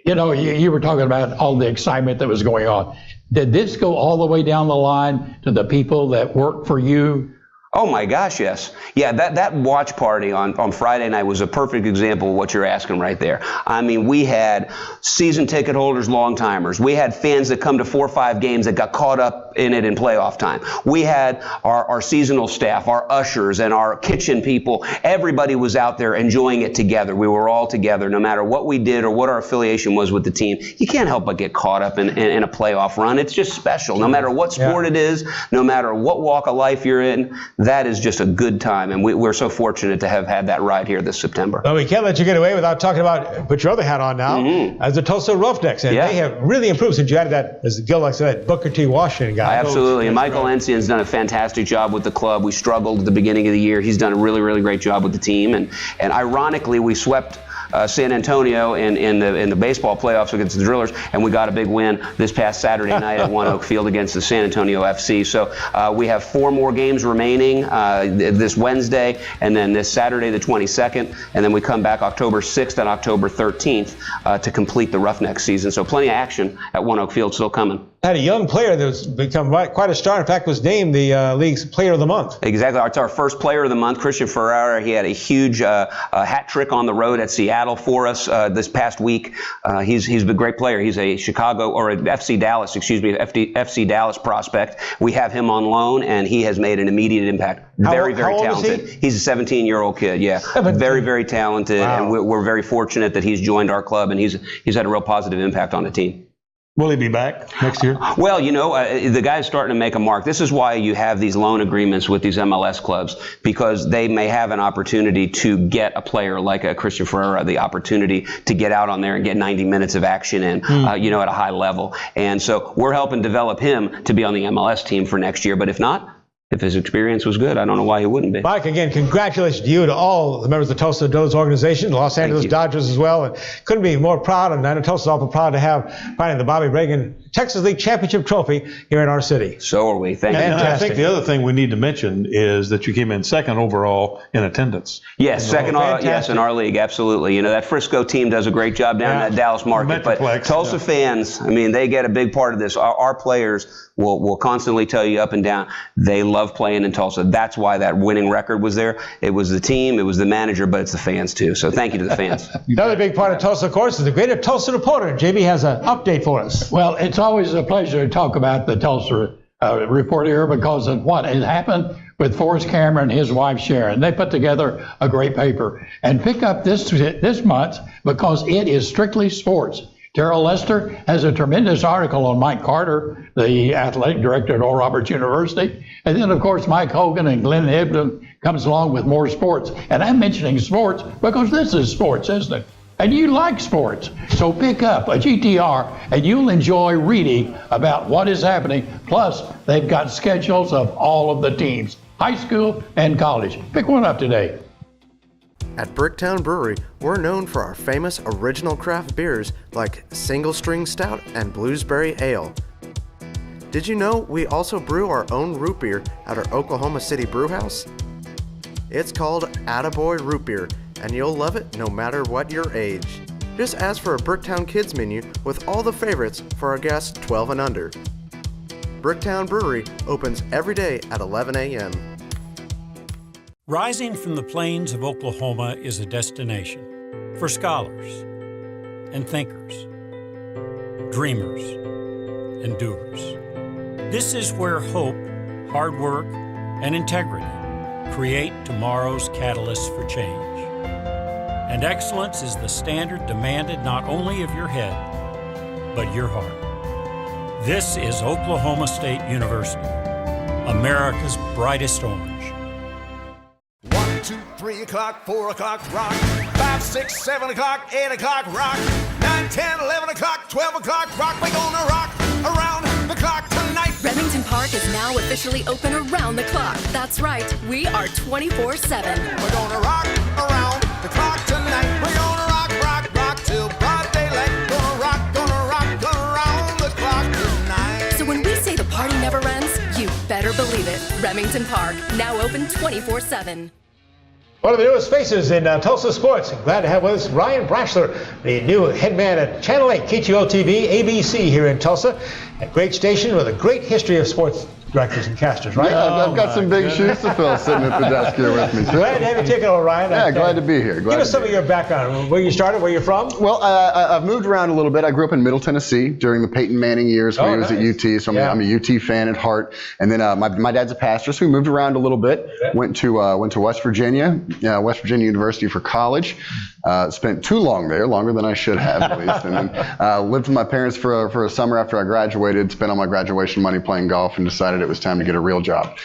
You were talking about all the excitement that was going on. Did this go all the way down the line to the people that work for you? Oh my gosh, yes. Yeah, that watch party on Friday night was a perfect example of what you're asking right there. I mean, we had season ticket holders, long-timers. We had fans that come to 4 or 5 games that got caught up in it in playoff time. We had our seasonal staff, our ushers, and our kitchen people. Everybody was out there enjoying it together. We were all together, no matter what we did or what our affiliation was with the team. You can't help but get caught up in a playoff run. It's just special. No matter what sport it is, no matter what walk of life you're in, that is just a good time, and we're so fortunate to have had that ride here this September. Well, we can't let you get away without talking about, put your other hat on now, as the Tulsa Roughnecks, and they have really improved since you added that, as Gil likes to say, that Booker T. Washington guy. Absolutely, and Michael Encian's done a fantastic job with the club. We struggled at the beginning of the year. He's done a really, really great job with the team, and ironically, we swept San Antonio in the baseball playoffs against the Drillers, and we got a big win this past Saturday night at One Oak Field against the San Antonio FC. So we have 4 more games remaining this Wednesday, and then this Saturday the 22nd, and then we come back October 6th and October 13th to complete the Roughnecks season. So plenty of action at One Oak Field still coming. had a young player that's become quite a star. In fact, was named the league's Player of the Month. Exactly. It's our first Player of the Month, Christian Ferreira. He had a huge hat trick on the road at Seattle for us this past week. He's a great player. He's a FC Dallas prospect. We have him on loan, and he has made an immediate impact. Very talented. He's a 17-year-old kid. Yeah, very, very talented, and we're very fortunate that he's joined our club, and he's had a real positive impact on the team. Will he be back next year? Well, the guy's starting to make a mark. This is why you have these loan agreements with these MLS clubs, because they may have an opportunity to get a player like a Christian Ferreira, the opportunity to get out on there and get 90 minutes of action in, at a high level. And so we're helping develop him to be on the MLS team for next year. But if not, if his experience was good, I don't know why he wouldn't be. Mike, again, congratulations to you, to all the members of the Tulsa Dodgers organization, Los Angeles Dodgers as well. And couldn't be more proud, and I know Tulsa's awful proud to have finally the Bobby Reagan Texas League Championship trophy here in our city. So are we. Thank you. And I think the other thing we need to mention is that you came in second overall in attendance. Yes, second, yes, in our league, absolutely. That Frisco team does a great job down in that Dallas market. But Tulsa fans, they get a big part of this. Our players will constantly tell you up and down, they love playing in Tulsa. That's why that winning record was there. It was the team, it was the manager, but it's the fans too. So thank you to the fans. Another big part of Tulsa, of course, is the Greater Tulsa Reporter. JB has an update for us. Well, it's always a pleasure to talk about the Tulsa Reporter here because of what has happened with Forrest Cameron and his wife Sharon. They put together a great paper. And pick up this month because it is strictly sports. Terrell Lester has a tremendous article on Mike Carter, the athletic director at Oral Roberts University. And then, of course, Mike Hogan and Glenn Hebden comes along with more sports. And I'm mentioning sports because this is sports, isn't it? And you like sports. So pick up a GTR and you'll enjoy reading about what is happening. Plus, they've got schedules of all of the teams, high school and college. Pick one up today. At Bricktown Brewery, we're known for our famous original craft beers like Single String Stout and Bluesberry Ale. Did you know we also brew our own root beer at our Oklahoma City brewhouse? It's called Attaboy Root Beer, and you'll love it no matter what your age. Just ask for a Bricktown Kids menu with all the favorites for our guests 12 and under. Bricktown Brewery opens every day at 11 a.m. Rising from the plains of Oklahoma is a destination for scholars and thinkers, dreamers and doers. This is where hope, hard work, and integrity create tomorrow's catalyst for change. And excellence is the standard demanded not only of your head, but your heart. This is Oklahoma State University, America's brightest orange. 1, 2, 3 o'clock, 4 o'clock, rock. 5, 6, 7 o'clock, 8 o'clock, rock. 9, 10, 11 o'clock, 12 o'clock, rock. We're gonna rock around the clock tonight. Remington Park is now officially open around the clock. That's right, we are 24/7. We're gonna rock around the clock tonight. We're gonna rock till broad daylight. Gonna rock around the clock tonight. So when we say the party never ends, you better believe it. Remington Park, now open 24/7. One of the newest faces in Tulsa sports. Glad to have with us Ryan Braschler, the new head man at Channel 8, KTUL-TV, ABC here in Tulsa. A great station with a great history of sports directors and casters, right? Yeah, I've got some big shoes to fill sitting at the desk here with me, too. Glad to have you take it over, Ryan. Yeah, glad to be here. Give us some of your background, where you started, where you're from. Well, I've moved around a little bit. I grew up in Middle Tennessee during the Peyton Manning years when he was at UT, so I'm a UT fan at heart. And then my dad's a pastor, so we moved around a little bit. Went to West Virginia University for college. Spent too long there, longer than I should have at least. And then lived with my parents for a summer after I graduated, spent all my graduation money playing golf, and decided it was time to get a real job.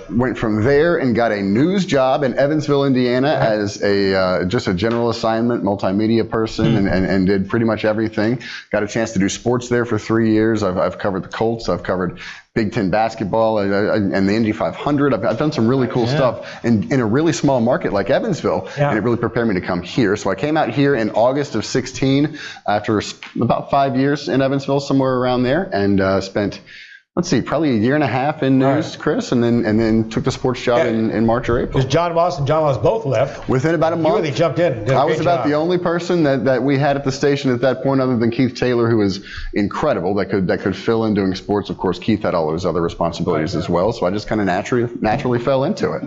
Went from there and got a news job in Evansville, Indiana as just a general assignment, multimedia person, and did pretty much everything. Got a chance to do sports there for 3 years. I've covered the Colts. I've covered Big Ten basketball and the Indy 500. I've done some really cool stuff in a really small market like Evansville, and it really prepared me to come here. So I came out here in August of 16 after about 5 years in Evansville, somewhere around there, and spent let's see, probably a year and a half in news, Chris, and then took the sports job in March or April. Because John Moss and John Moss both left. Within about a month. You really jumped in. I was about the only person that we had at the station at that point, other than Keith Taylor, who was incredible, that could fill in doing sports. Of course, Keith had all of his other responsibilities as well, so I just kind of naturally fell into it.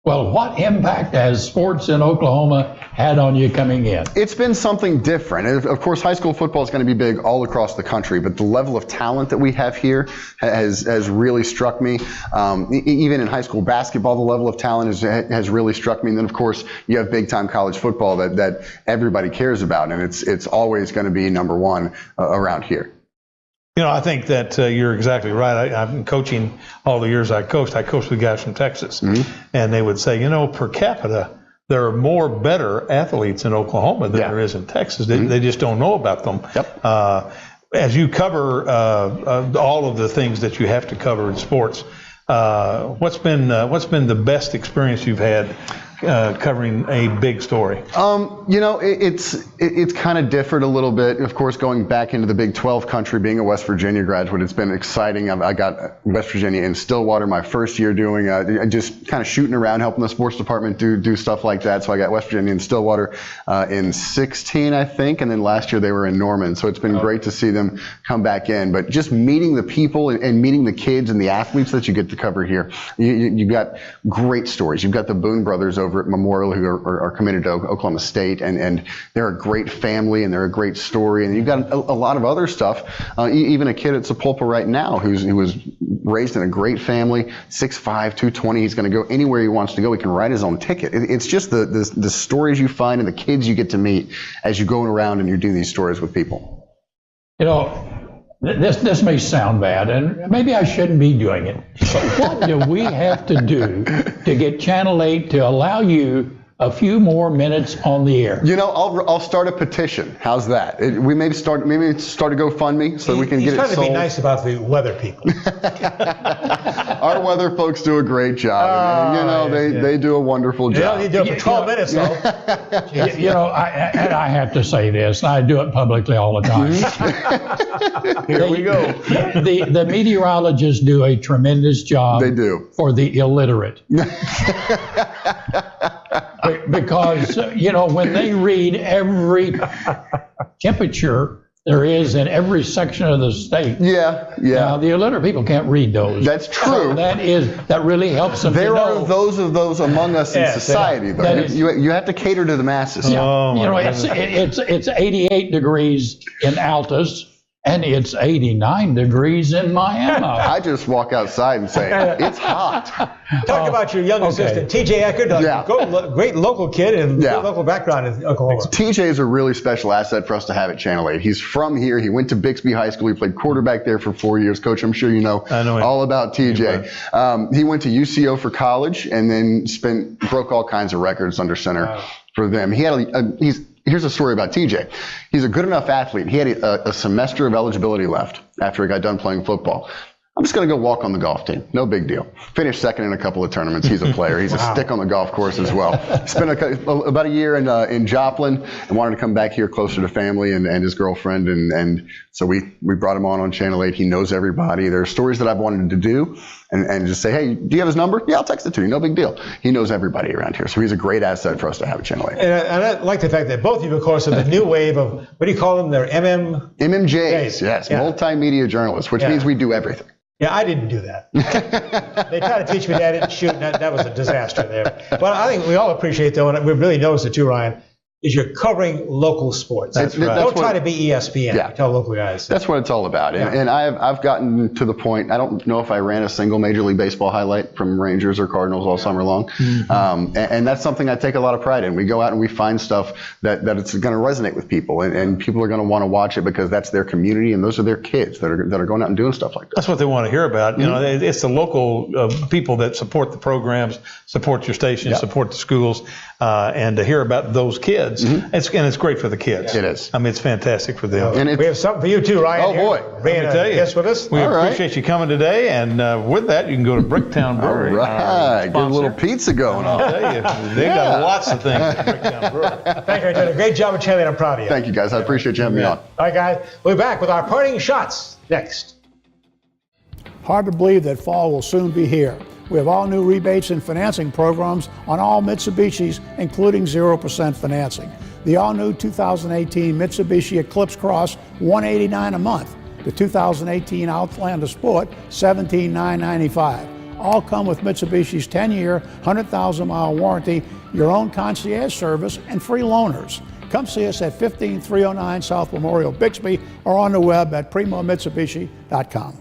Well, what impact has sports in Oklahoma had on you coming in? It's been something different. Of course, high school football is going to be big all across the country, but the level of talent that we have here has really struck me. Even in high school basketball, the level of talent has really struck me. And then, of course, you have big-time college football that everybody cares about, and it's always going to be number one around here. I think that you're exactly right. I've been coaching all the years I coached. I coached with guys from Texas, and they would say, per capita, there are more better athletes in Oklahoma than there is in Texas. They just don't know about them. Yep. As you cover all of the things that you have to cover in sports, what's been the best experience you've had covering a big story? It's kind of differed a little bit. Of course, going back into the Big 12 country, being a West Virginia graduate, it's been exciting. I got West Virginia in Stillwater my first year doing just kind of shooting around, helping the sports department do stuff like that. So I got West Virginia in Stillwater in 16, I think, and then last year they were in Norman. So it's been great to see them come back in. But just meeting the people and meeting the kids and the athletes that you get to cover here, you've got great stories. You've got the Boone brothers over at Memorial who are committed to Oklahoma State, and they're a great family and they're a great story. And you've got a lot of other stuff. Even a kid at Sepulpa right now who was raised in a great family, 6'5", 220. He's going to go anywhere he wants to go. He can write his own ticket. It's just the stories you find and the kids you get to meet as you go around and you do these stories with people. This may sound bad, and maybe I shouldn't be doing it, but what do we have to do to get Channel 8 to allow you a few more minutes on the air? I'll start a petition. How's that? We maybe start a GoFundMe so we can get it sold. He's trying to be nice about the weather people. Our weather folks do a great job. They do a wonderful job. You do it for 12 minutes, though. I have to say this, and I do it publicly all the time. Here we go. The meteorologists do a tremendous job. They do. For the illiterate. Because, when they read every temperature there is in every section of the state. Yeah. Now, the illiterate people can't read those. That's true. So that really helps them. There are those of those among us in society, though. You have to cater to the masses. Yeah. It's 88 degrees in Altus. And it's 89 degrees in Miami. I just walk outside and say, it's hot. Talk about your young assistant, TJ Eckert, great local kid and good local background in Oklahoma. TJ is a really special asset for us to have at Channel 8. He's from here. He went to Bixby High School. He played quarterback there for 4 years. Coach, I'm sure you know all about TJ. He went to UCO for college and then broke all kinds of records under center for them. Here's a story about TJ. He's a good enough athlete. He had a semester of eligibility left after he got done playing football. I'm just going to go walk on the golf team. No big deal. Finished second in a couple of tournaments. He's a player. He's a stick on the golf course as well. Spent about a year in Joplin and wanted to come back here closer to family and his girlfriend. And so we brought him on Channel 8. He knows everybody. There are stories that I've wanted to do and just say, hey, do you have his number? Yeah, I'll text it to you. No big deal. He knows everybody around here. So he's a great asset for us to have at Channel 8. And I like the fact that both of you, of course, are the new wave of, what do you call them? They're MMJs. Yes, multimedia journalists, which means we do everything. Yeah, I didn't do that. They tried to teach me that I didn't shoot, and that was a disaster there. But I think we all appreciate, though, and we've really noticed it too, Ryan, is you're covering local sports. Don't try to be ESPN. Yeah. Tell local guys. That's what it's all about. And I've gotten to the point, I don't know if I ran a single Major League Baseball highlight from Rangers or Cardinals all summer long. Mm-hmm. And that's something I take a lot of pride in. We go out and we find stuff that it's going to resonate with people, and people are going to want to watch it because that's their community and those are their kids that are going out and doing stuff like that. That's what they want to hear about. Mm-hmm. It's the local people that support the programs, support your station, support the schools, and to hear about those kids. Mm-hmm. It's great for the kids. It is. I mean, it's fantastic for them. And we have something for you too, Ryan. Oh boy, being a guest with us. We appreciate you coming today, and with that, you can go to Bricktown Brewery. All right, get a little pizza going on. I'll tell you, they got lots of things at Bricktown Brewery. Thank you, Ryan. Great job with Channel 8. I'm proud of you. Thank you, guys. I appreciate you having me on. All right, guys. We'll be back with our parting shots next. Hard to believe that fall will soon be here. We have all new rebates and financing programs on all Mitsubishis, including 0% financing. The all-new 2018 Mitsubishi Eclipse Cross, $189 a month. The 2018 Outlander Sport, $17,995. All come with Mitsubishi's 10-year, 100,000-mile warranty, your own concierge service, and free loaners. Come see us at 15309 South Memorial, Bixby, or on the web at primomitsubishi.com.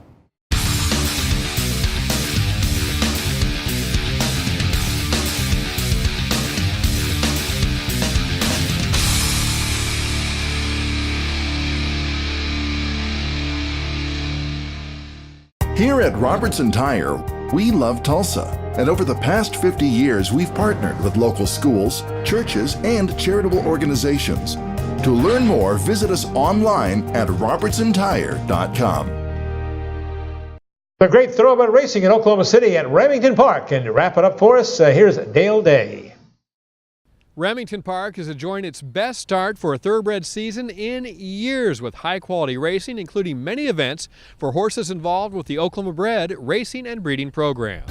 Here at Robertson Tire, we love Tulsa, and over the past 50 years, we've partnered with local schools, churches, and charitable organizations. To learn more, visit us online at robertsontire.com. The great thoroughbred racing in Oklahoma City at Remington Park. And to wrap it up for us, here's Dale Day. Remington Park is enjoying its best start for a thoroughbred season in years with high-quality racing, including many events for horses involved with the Oklahoma Bred Racing and Breeding Program.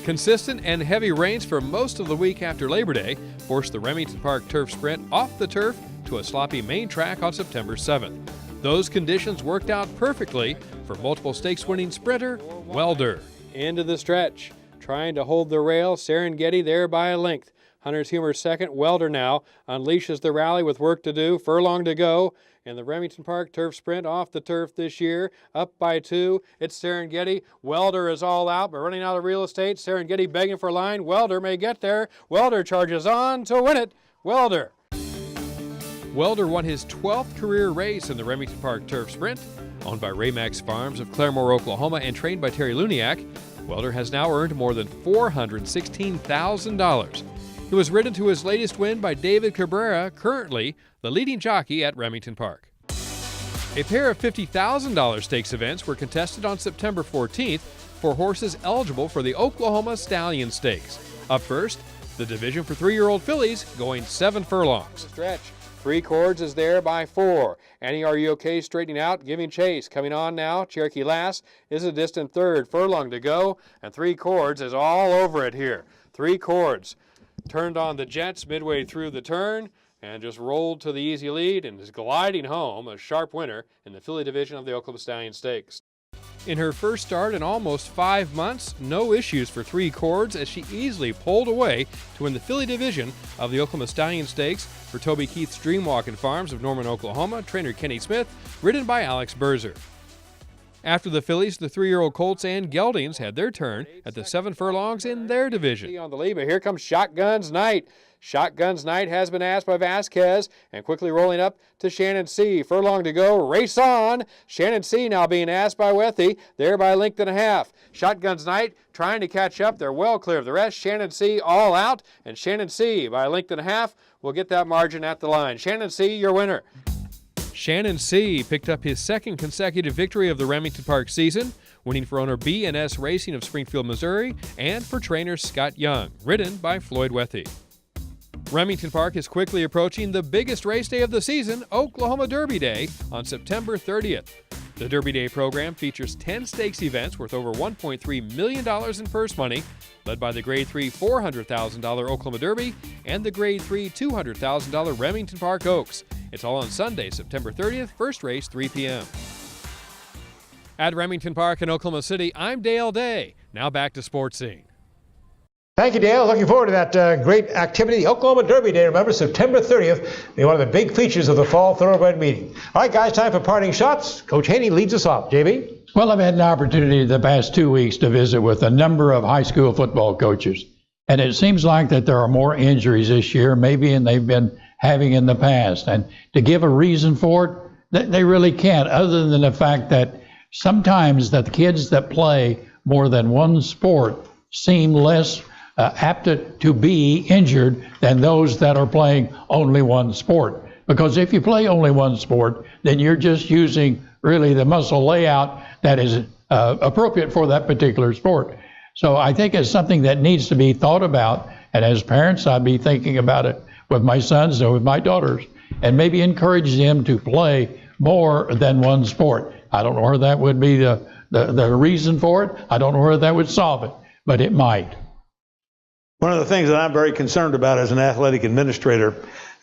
Consistent and heavy rains for most of the week after Labor Day forced the Remington Park Turf Sprint off the turf to a sloppy main track on September 7th. Those conditions worked out perfectly for multiple stakes-winning sprinter Welder. Into the stretch, trying to hold the rail, Serengeti there by a length. Hunter's Humor second. Welder now unleashes the rally with work to do. Furlong to go. And the Remington Park Turf Sprint off the turf this year. Up by 2. It's Serengeti. Welder is all out, but running out of real estate. Serengeti begging for line. Welder may get there. Welder charges on to win it. Welder won his 12th career race in the Remington Park Turf Sprint. Owned by Raymax Farms of Claremore, Oklahoma, and trained by Terry Luniak, Welder has now earned more than $416,000. He was ridden to his latest win by David Cabrera, currently the leading jockey at Remington Park. A pair of $50,000 stakes events were contested on September 14th for horses eligible for the Oklahoma Stallion Stakes. Up first, the division for 3-year-old fillies going 7 furlongs. Stretch. 3 Chords is there by 4. Annie, Are You Okay? Straightening out, giving chase. Coming on now, Cherokee Lass is a distant third. Furlong to go, and 3 Chords is all over it here. 3 Chords turned on the jets midway through the turn and just rolled to the easy lead and is gliding home a sharp winner in the filly division of the Oklahoma Stallion Stakes. In her first start in almost 5 months, no issues for 3 Chords as she easily pulled away to win the filly division of the Oklahoma Stallion Stakes for Toby Keith's Dreamwalking Farms of Norman, Oklahoma, trainer Kenny Smith, ridden by Alex Berzer. After the fillies, the 3-year-old colts and geldings had their turn at the 7 furlongs in their division. On the lead, but here comes Shotgun's Knight. Shotgun's Knight has been asked by Vasquez and quickly rolling up to Shannon C. Furlong to go, race on. Shannon C. now being asked by Wethy, there by a length and a half. Shotgun's Knight trying to catch up. They're well clear of the rest. Shannon C. all out, and Shannon C. by a length and a half will get that margin at the line. Shannon C. your winner. Shannon C. picked up his second consecutive victory of the Remington Park season, winning for owner B&S Racing of Springfield, Missouri, and for trainer Scott Young, ridden by Floyd Wethy. Remington Park is quickly approaching the biggest race day of the season, Oklahoma Derby Day, on September 30th. The Derby Day program features 10 stakes events worth over $1.3 million in purse money, led by the Grade 3 $400,000 Oklahoma Derby and the Grade 3 $200,000 Remington Park Oaks. It's all on Sunday, September 30th, first race 3 p.m. At Remington Park in Oklahoma City, I'm Dale Day. Now back to Sports Scene. Thank you, Dale. Looking forward to that great activity, the Oklahoma Derby Day. Remember, September 30th, one of the big features of the fall thoroughbred meeting. All right, guys, time for parting shots. Coach Haney leads us off. JB? Well, I've had an opportunity the past 2 weeks to visit with a number of high school football coaches. And it seems like that there are more injuries this year, maybe, than they've been having in the past. And to give a reason for it, they really can't, other than the fact that sometimes the kids that play more than one sport seem less apt to be injured than those that are playing only one sport. Because if you play only one sport, then you're just using really the muscle layout that is appropriate for that particular sport. So I think it's something that needs to be thought about. And as parents, I'd be thinking about it with my sons and with my daughters, and maybe encourage them to play more than one sport. I don't know where that would be the the reason for it. I don't know whether that would solve it, but it might. One of the things that I'm very concerned about as an athletic administrator,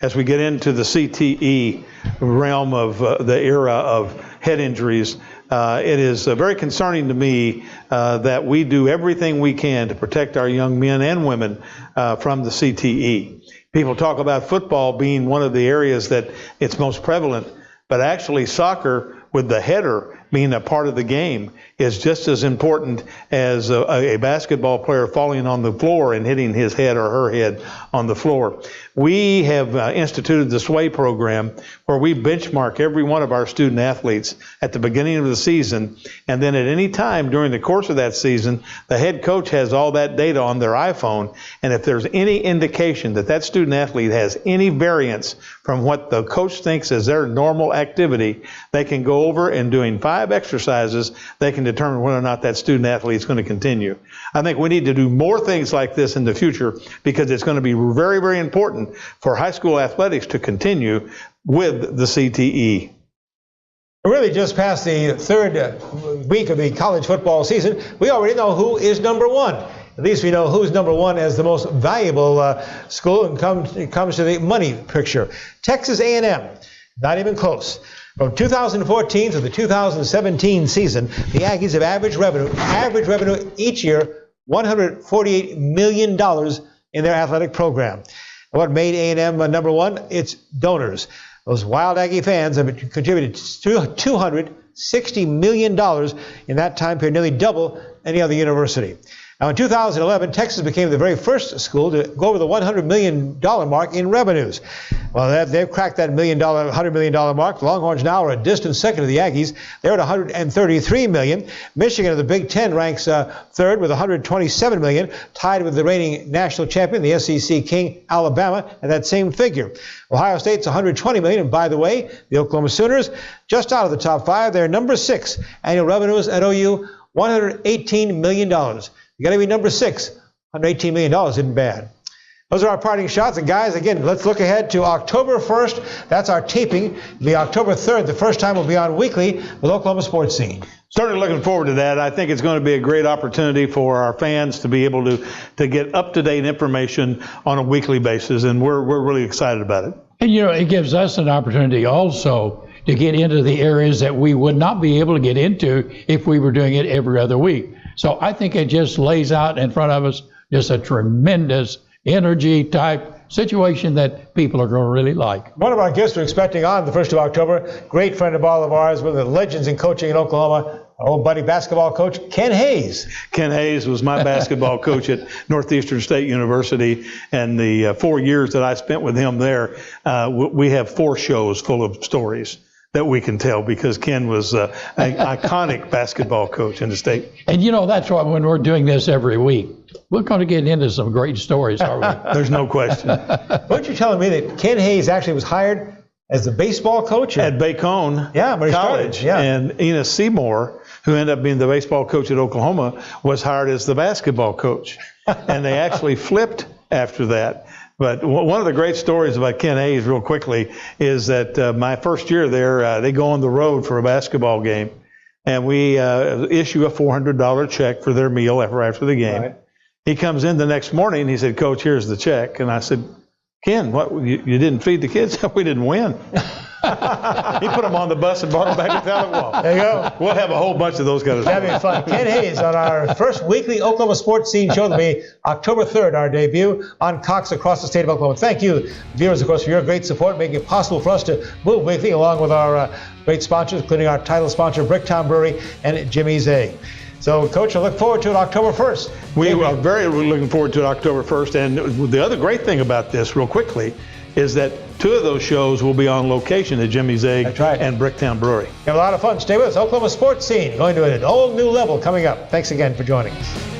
as we get into the CTE realm of the era of head injuries, it is very concerning to me that we do everything we can to protect our young men and women from the CTE. People talk about football being one of the areas that it's most prevalent, but actually soccer, with the header being a part of the game, is just as important as a basketball player falling on the floor and hitting his head or her head on the floor. We have instituted the SWAY program, where we benchmark every one of our student athletes at the beginning of the season, and then at any time during the course of that season, the head coach has all that data on their iPhone, and if there's any indication that that student athlete has any variance from what the coach thinks is their normal activity, they can go over and doing 5 exercises, they can determine whether or not that student athlete is going to continue. I think we need to do more things like this in the future, because it's going to be very, very important for high school athletics to continue with the CTE. We're really just past the third week of the college football season. We already know who is number one. At least we know who's number one as the most valuable school, and it comes to the money picture. Texas A&M, not even close. From 2014 to the 2017 season, the Aggies have average revenue each year, $148 million in their athletic program. What made A&M number one? It's donors. Those wild Aggie fans have contributed $260 million in that time period, nearly double any other university. Now, in 2011, Texas became the very first school to go over the $100 million mark in revenues. Well, they've cracked that $100 million mark. The Longhorns now are a distant second to the Aggies. They're at $133 million. Michigan of the Big Ten ranks third with $127 million, tied with the reigning national champion, the SEC king, Alabama, at that same figure. Ohio State's $120 million. And by the way, the Oklahoma Sooners, just out of the top 5, they're number 6. Annual revenues at OU, $118 million. You got to be number 6. $118 million isn't bad. Those are our parting shots. And guys, again, let's look ahead to October 1st. That's our taping. It'll be October 3rd. The first time we'll be on weekly with Oklahoma Sportscene. Certainly looking forward to that. I think it's going to be a great opportunity for our fans to be able to get up-to-date information on a weekly basis, and we're really excited about it. And, it gives us an opportunity also to get into the areas that we would not be able to get into if we were doing it every other week. So I think it just lays out in front of us just a tremendous energy type situation that people are going to really like. One of our guests we're expecting on the 1st of October, great friend of all of ours, one of the legends in coaching in Oklahoma, our old buddy basketball coach, Ken Hayes. Ken Hayes was my basketball coach at Northeastern State University, and the 4 years that I spent with him there, we have 4 shows full of stories that we can tell, because Ken was an iconic basketball coach in the state. And that's why when we're doing this every week, we're going to get into some great stories, aren't we? There's no question. Weren't you telling me that Ken Hayes actually was hired as the baseball coach? At Bacone College. Yeah. And Enos Seymour, who ended up being the baseball coach at Oklahoma, was hired as the basketball coach. And they actually flipped after that. But one of the great stories about Ken Hayes, real quickly, is that my first year there, they go on the road for a basketball game, and we issue a $400 check for their meal after the game. Right. He comes in the next morning, and he said, "Coach, here's the check." And I said, "Ken, what? You didn't feed the kids?" "We didn't win." He put them on the bus and brought them back to Tahlequah. There you go. We'll have a whole bunch of those kind of stories. That'd be fun. Ken Hayes on our first weekly Oklahoma Sports Scene show. That'll be October 3rd, our debut on Cox across the state of Oklahoma. Thank you, viewers, of course, for your great support, making it possible for us to move weekly, along with our great sponsors, including our title sponsor, Bricktown Brewery, and Jimmy's A. So, Coach, I look forward to it October 1st. We are very looking forward to it October 1st. And the other great thing about this, real quickly, is that 2 of those shows will be on location at Jimmy's Egg and Bricktown Brewery. Have a lot of fun. Stay with us. Oklahoma Sports Scene, going to an all new level coming up. Thanks again for joining us.